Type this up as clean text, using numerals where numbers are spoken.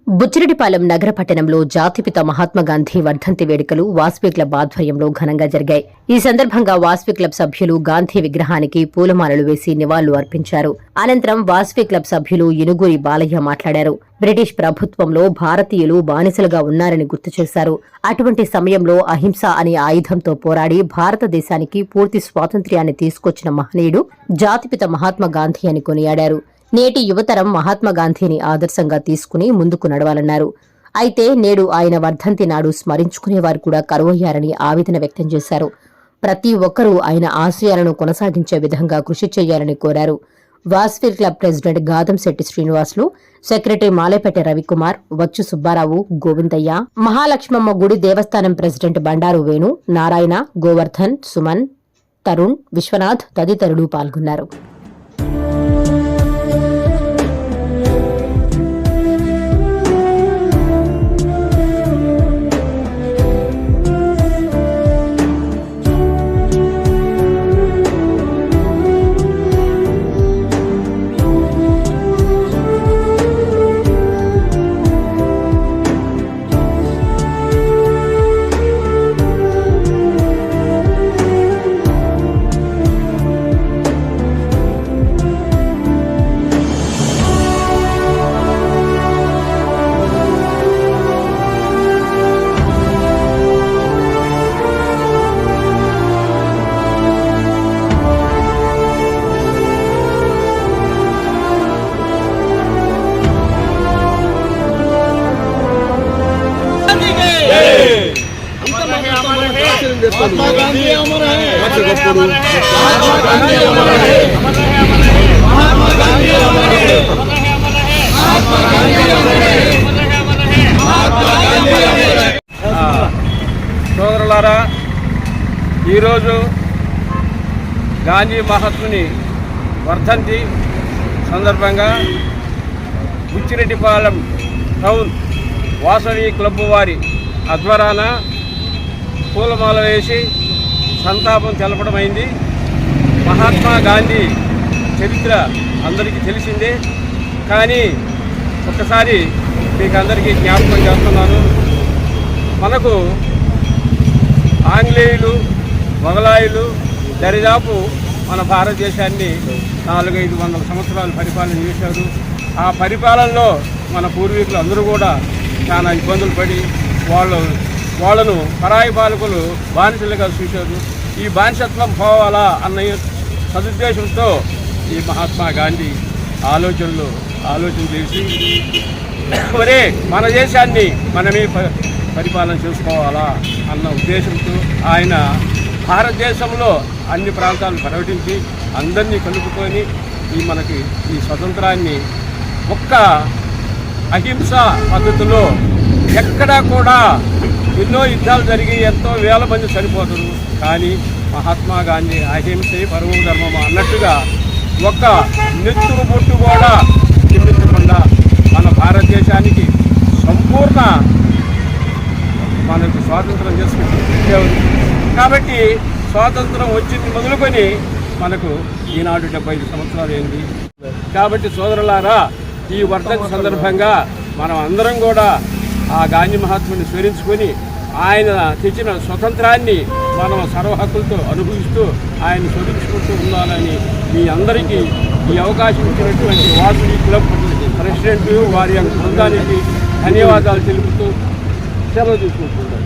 బుచ్చిరెడ్డిపాలెం నగర పట్టణంలో జాతిపిత మహాత్మాగాంధీ వర్ధంతి వేడుకలు వాసవి క్లబ్ ఆధ్వర్యంలో ఘనంగా జరిగాయి. ఈ సందర్భంగా వాసవి క్లబ్ సభ్యులు గాంధీ విగ్రహానికి పూలమాలలు వేసి నివాళులు అర్పించారు. అనంతరం వాసవి క్లబ్ సభ్యులు ఇనుగూరి బాలయ్య మాట్లాడారు. బ్రిటిష్ ప్రభుత్వంలో భారతీయులు బానిసలుగా ఉన్నారని గుర్తు చేశారు. అటువంటి సమయంలో అహింస అనే ఆయుధంతో పోరాడి భారతదేశానికి పూర్తి స్వాతంత్ర్యాన్ని తీసుకొచ్చిన మహనీయుడు జాతిపిత మహాత్మాగాంధీ అని కొనియాడారు. నేటి యువతరం మహాత్మాగాంధీని ఆదర్శంగా తీసుకుని ముందుకు నడవాలన్నారు. అయితే నేడు ఆయన వర్ధంతి నాడు స్మరించుకునేవారు కూడా కరువయ్యారని ఆవేదన వ్యక్తం చేశారు. ప్రతి ఒక్కరూ ఆయన ఆశయాలను కొనసాగించే విధంగా కృషి చేయాలని కోరారు. Vasavi club president Gadamsetti Srinivasulu, secretary Malepeta Ravikumar, వచ్చు సుబ్బారావు, గోవిందయ్య, మహాలక్ష్మమ్మ గుడి దేవస్థానం ప్రెసిడెంట్ బండారు వేణు, నారాయణ, గోవర్ధన్, సుమన్, తరుణ్, విశ్వనాథ్ తదితరులు పాల్గొన్నారు. महात्मा गांधी अमर है, महात्मा गांधी अमर है, महात्मा गांधी अमर है, महात्मा गांधी अमर है, महात्मा गांधी अमर है। సోదరులారా, ఈరోజు గాంధీ మహాత్ముని వర్ధంతి సందర్భంగా బుచ్చిరెడ్డిపాలెం టౌన్ వాసవి క్లబ్ వారి ఆధ్వర్యాన పూలమాల వేసి సంతాపం తెలపడమైంది. మహాత్మా గాంధీ చరిత్ర అందరికీ తెలిసిందే, కానీ ఒక్కసారి మీకు అందరికీ జ్ఞాపకం చేస్తున్నాను. మనకు ఆంగ్లేయులు, మొఘలాయులు దరిదాపు మన భారతదేశాన్ని 400-500 సంవత్సరాలు పరిపాలన చేశారు. ఆ పరిపాలనలో మన పూర్వీకులు అందరూ కూడా చాలా ఇబ్బందులు పడి వాళ్ళను పరాయి పాలకులు బానిసలుగా చూశారు. ఈ బానిసత్వం పోవాలా అన్న సదుద్దేశంతో ఈ మహాత్మా గాంధీ ఆలోచన చేసి మరే మన దేశాన్ని మనమే పరిపాలన చేసుకోవాలా అన్న ఉద్దేశంతో ఆయన భారతదేశంలో అన్ని ప్రాంతాలను పర్యటించి అందరినీ కలుపుకొని మనకి ఈ స్వతంత్రాన్ని ఒక్క అహింస పద్ధతిలో ఎక్కడా కూడా ఎన్నో యుద్ధాలు జరిగి ఎంతో వేల మంది చనిపోతారు, కానీ మహాత్మా గాంధీ అహింసే పరమో ధర్మం అన్నట్టుగా ఒక్క నెత్తురు బొట్టు కూడా చిందించకుండా మన భారతదేశానికి సంపూర్ణ మనకు స్వాతంత్రం చేసుకుంటారు. కాబట్టి స్వాతంత్రం వచ్చింది మొదలుకొని మనకు ఈనాడు 75 సంవత్సరాలు అయింది. కాబట్టి సోదరులారా, ఈ వర్ధంతి సందర్భంగా మనం అందరం కూడా ఆ గాంధీ మహాత్ముని స్మరించుకొని ఆయన తెచ్చిన స్వతంత్రాన్ని మనం సర్వ హక్కులతో అనుభవిస్తూ ఆయన స్మరించుకుంటూ ఉండాలని మీ అందరికీ ఈ అవకాశం ఇచ్చినటువంటి వాసవి క్లబ్ ప్రెసిడెంట్ వారి బృందానికి ధన్యవాదాలు తెలుపుతూ సెలవు తీసుకుంటున్నారు.